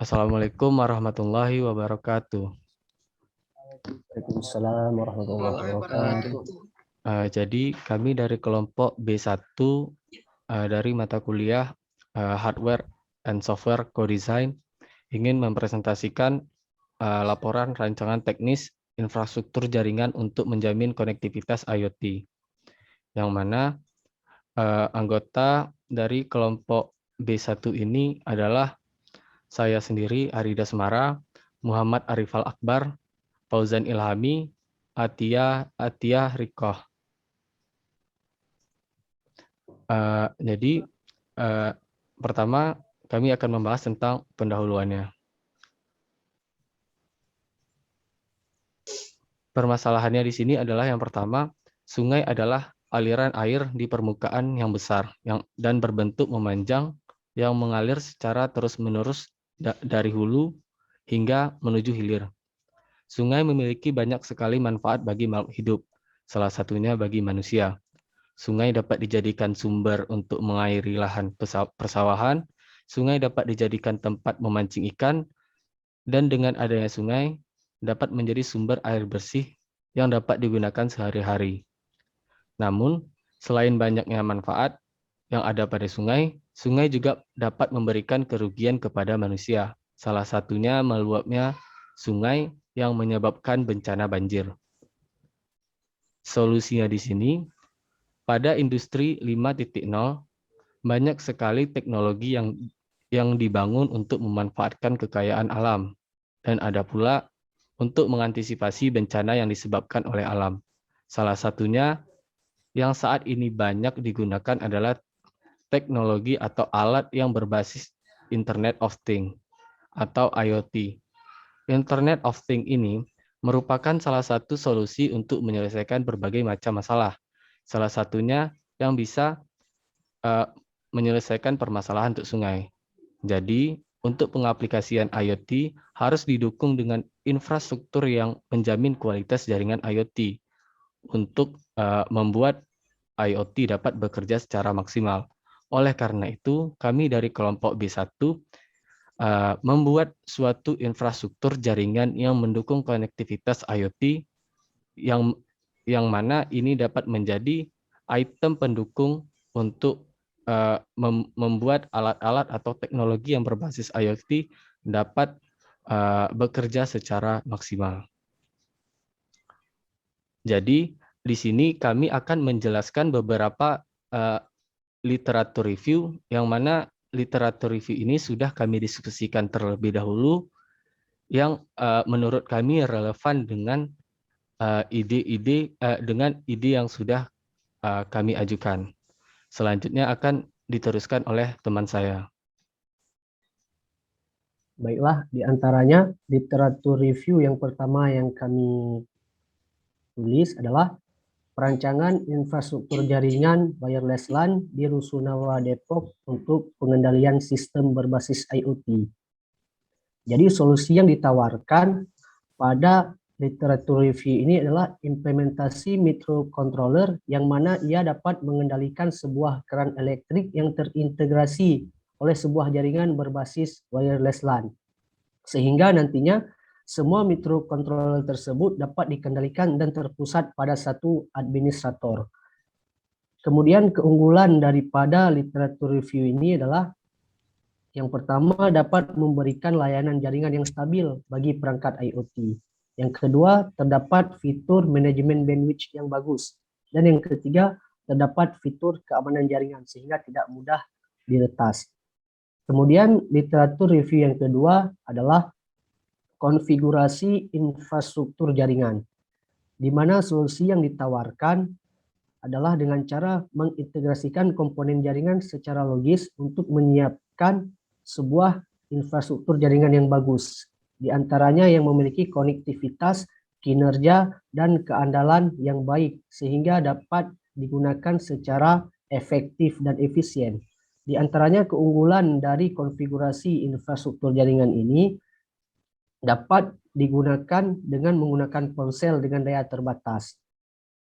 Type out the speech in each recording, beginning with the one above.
Assalamualaikum warahmatullahi wabarakatuh. Waalaikumsalam warahmatullahi wabarakatuh. Jadi kami dari kelompok B1 dari mata kuliah Hardware and Software Co-Design ingin mempresentasikan laporan rancangan teknis infrastruktur jaringan untuk menjamin konektivitas IoT, yang mana anggota dari kelompok B1 ini adalah saya sendiri, Arida Semara, Muhammad Arifal Akbar, Fauzan Ilhami, Atiyah Rikoh. Jadi pertama kami akan membahas tentang pendahuluannya. Permasalahannya di sini adalah yang pertama, sungai adalah aliran air di permukaan yang besar dan berbentuk memanjang yang mengalir secara terus-menerus dari hulu hingga menuju hilir. Sungai memiliki banyak sekali manfaat bagi makhluk hidup, salah satunya bagi manusia. Sungai dapat dijadikan sumber untuk mengairi lahan persawahan, sungai dapat dijadikan tempat memancing ikan, dan dengan adanya sungai dapat menjadi sumber air bersih yang dapat digunakan sehari-hari. Namun, selain banyaknya manfaat yang ada pada sungai, sungai juga dapat memberikan kerugian kepada manusia. Salah satunya meluapnya sungai yang menyebabkan bencana banjir. Solusinya di sini, pada industri 5.0, banyak sekali teknologi yang dibangun untuk memanfaatkan kekayaan alam, dan ada pula untuk mengantisipasi bencana yang disebabkan oleh alam. Salah satunya yang saat ini banyak digunakan adalah teknologi atau alat yang berbasis Internet of Things atau IoT. Internet of Things ini merupakan salah satu solusi untuk menyelesaikan berbagai macam masalah. Salah satunya yang bisa menyelesaikan permasalahan untuk sungai. Jadi, untuk pengaplikasian IoT harus didukung dengan infrastruktur yang menjamin kualitas jaringan IoT untuk membuat IoT dapat bekerja secara maksimal. Oleh karena itu, kami dari kelompok B1 membuat suatu infrastruktur jaringan yang mendukung konektivitas IoT yang mana ini dapat menjadi item pendukung untuk membuat alat-alat atau teknologi yang berbasis IoT dapat bekerja secara maksimal. Jadi, di sini kami akan menjelaskan beberapa literatur review, yang mana literatur review ini sudah kami diskusikan terlebih dahulu, yang menurut kami relevan dengan dengan ide yang sudah kami ajukan. Selanjutnya akan diteruskan oleh teman saya. Baiklah, di antaranya literatur review yang pertama yang kami tulis adalah perancangan infrastruktur jaringan wireless LAN di Rusunawa Depok untuk pengendalian sistem berbasis IoT. Jadi solusi yang ditawarkan pada literatur review ini adalah implementasi microcontroller yang mana ia dapat mengendalikan sebuah keran elektrik yang terintegrasi oleh sebuah jaringan berbasis wireless LAN. Sehingga nantinya semua microcontroller tersebut dapat dikendalikan dan terpusat pada satu administrator. Kemudian keunggulan daripada literatur review ini adalah yang pertama dapat memberikan layanan jaringan yang stabil bagi perangkat IoT. Yang kedua, terdapat fitur manajemen bandwidth yang bagus. Dan yang ketiga, terdapat fitur keamanan jaringan sehingga tidak mudah diretas. Kemudian literatur review yang kedua adalah konfigurasi infrastruktur jaringan, di mana solusi yang ditawarkan adalah dengan cara mengintegrasikan komponen jaringan secara logis untuk menyiapkan sebuah infrastruktur jaringan yang bagus, di antaranya yang memiliki konektivitas, kinerja, dan keandalan yang baik sehingga dapat digunakan secara efektif dan efisien. Di antaranya keunggulan dari konfigurasi infrastruktur jaringan ini dapat digunakan dengan menggunakan ponsel dengan daya terbatas.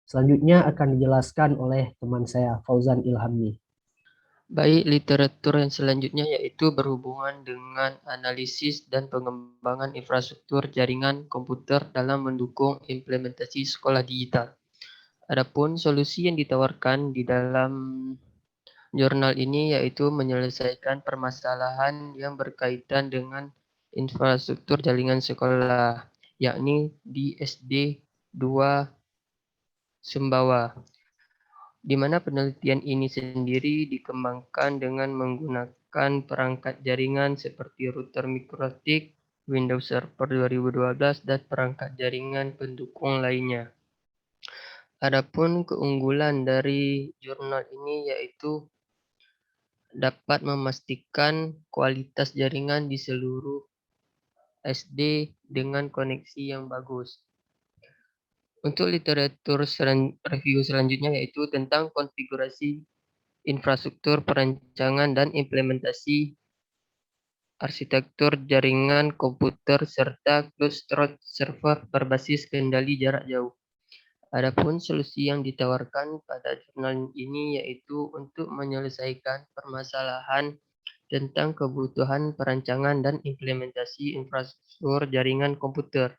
Selanjutnya akan dijelaskan oleh teman saya, Fauzan Ilhami. Baik, literatur yang selanjutnya yaitu berhubungan dengan analisis dan pengembangan infrastruktur jaringan komputer dalam mendukung implementasi sekolah digital. Adapun solusi yang ditawarkan di dalam jurnal ini yaitu menyelesaikan permasalahan yang berkaitan dengan infrastruktur jaringan sekolah, yakni di SD 2 Sumbawa, di mana penelitian ini sendiri dikembangkan dengan menggunakan perangkat jaringan seperti router mikrotik, Windows Server 2012, dan perangkat jaringan pendukung lainnya. Adapun keunggulan dari jurnal ini yaitu dapat memastikan kualitas jaringan di seluruh SD dengan koneksi yang bagus. Untuk literatur review selanjutnya yaitu tentang konfigurasi infrastruktur perancangan dan implementasi arsitektur jaringan komputer serta cloud server berbasis kendali jarak jauh. Adapun solusi yang ditawarkan pada jurnal ini yaitu untuk menyelesaikan permasalahan tentang kebutuhan perancangan dan implementasi infrastruktur jaringan komputer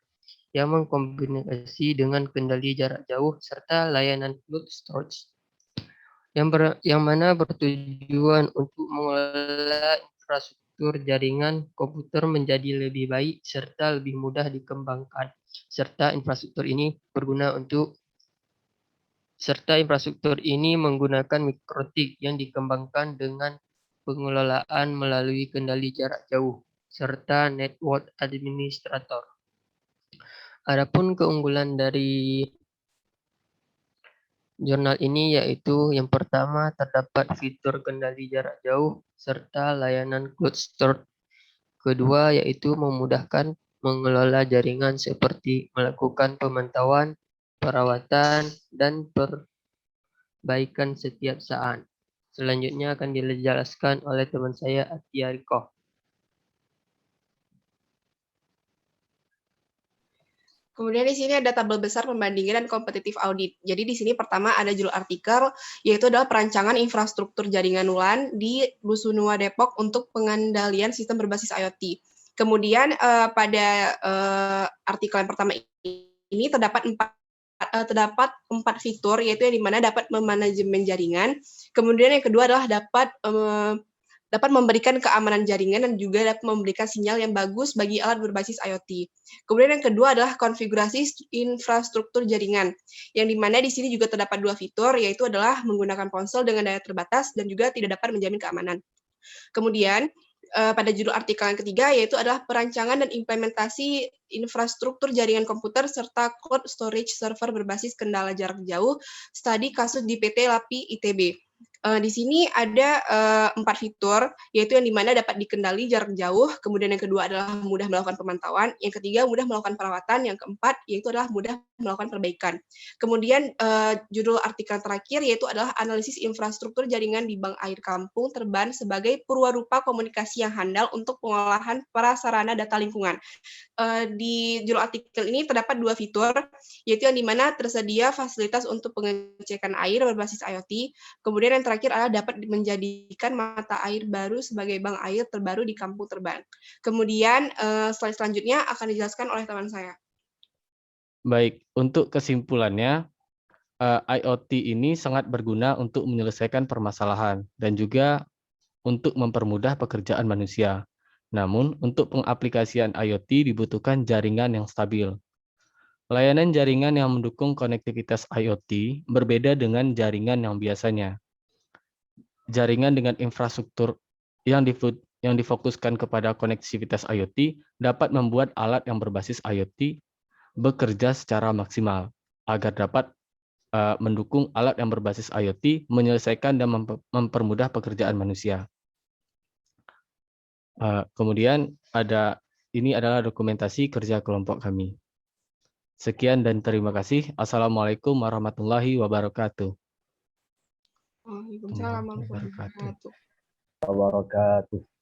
yang mengkombinasi dengan kendali jarak jauh serta layanan cloud storage yang mana bertujuan untuk mengelola infrastruktur jaringan komputer menjadi lebih baik serta lebih mudah dikembangkan, serta infrastruktur ini menggunakan mikrotik yang dikembangkan dengan pengelolaan melalui kendali jarak jauh serta network administrator. Adapun keunggulan dari jurnal ini yaitu yang pertama terdapat fitur kendali jarak jauh serta layanan cloud storage. Kedua yaitu memudahkan mengelola jaringan seperti melakukan pemantauan, perawatan, dan perbaikan setiap saat. Selanjutnya akan dijelaskan oleh teman saya Atia Riko. Kemudian di sini ada tabel besar pembandingan dan kompetitif audit. Jadi di sini pertama ada judul artikel, yaitu adalah perancangan infrastruktur jaringan WLAN di Lusunua Depok untuk pengendalian sistem berbasis IoT. Kemudian pada artikel yang pertama ini terdapat empat fitur, yaitu yang dimana dapat memanajemen jaringan. Kemudian yang kedua adalah dapat memberikan keamanan jaringan dan juga dapat memberikan sinyal yang bagus bagi alat berbasis IoT. Kemudian yang kedua adalah konfigurasi infrastruktur jaringan, yang dimana di sini juga terdapat dua fitur, yaitu adalah menggunakan ponsel dengan daya terbatas dan juga tidak dapat menjamin keamanan. Kemudian pada judul artikel yang ketiga yaitu adalah perancangan dan implementasi infrastruktur jaringan komputer serta cloud storage server berbasis kendala jarak jauh, studi kasus di PT LAPI ITB. Di sini ada 4 fitur, yaitu yang dimana dapat dikendali jarak jauh, kemudian yang kedua adalah mudah melakukan pemantauan, yang ketiga mudah melakukan perawatan, yang keempat yaitu adalah mudah melakukan perbaikan. Kemudian judul artikel terakhir yaitu adalah analisis infrastruktur jaringan di Bank Air Kampung Terban sebagai purwarupa komunikasi yang handal untuk pengolahan prasarana data lingkungan. Di judul artikel ini terdapat dua fitur, yaitu yang dimana tersedia fasilitas untuk pengecekan air berbasis IoT, kemudian yang terakhir adalah dapat menjadikan mata air baru sebagai bank air terbaru di Kampung Terban. Kemudian slide selanjutnya akan dijelaskan oleh teman saya. Baik, untuk kesimpulannya, IoT ini sangat berguna untuk menyelesaikan permasalahan dan juga untuk mempermudah pekerjaan manusia. Namun, untuk pengaplikasian IoT dibutuhkan jaringan yang stabil. Layanan jaringan yang mendukung konektivitas IoT berbeda dengan jaringan yang biasanya. Jaringan dengan infrastruktur yang difokuskan kepada konektivitas IoT dapat membuat alat yang berbasis IoT bekerja secara maksimal agar dapat mendukung alat yang berbasis IoT menyelesaikan dan mempermudah pekerjaan manusia. Kemudian ini adalah dokumentasi kerja kelompok kami. Sekian dan terima kasih. Assalamualaikum warahmatullahi wabarakatuh. Waalaikumsalam warahmatullahi wabarakatuh.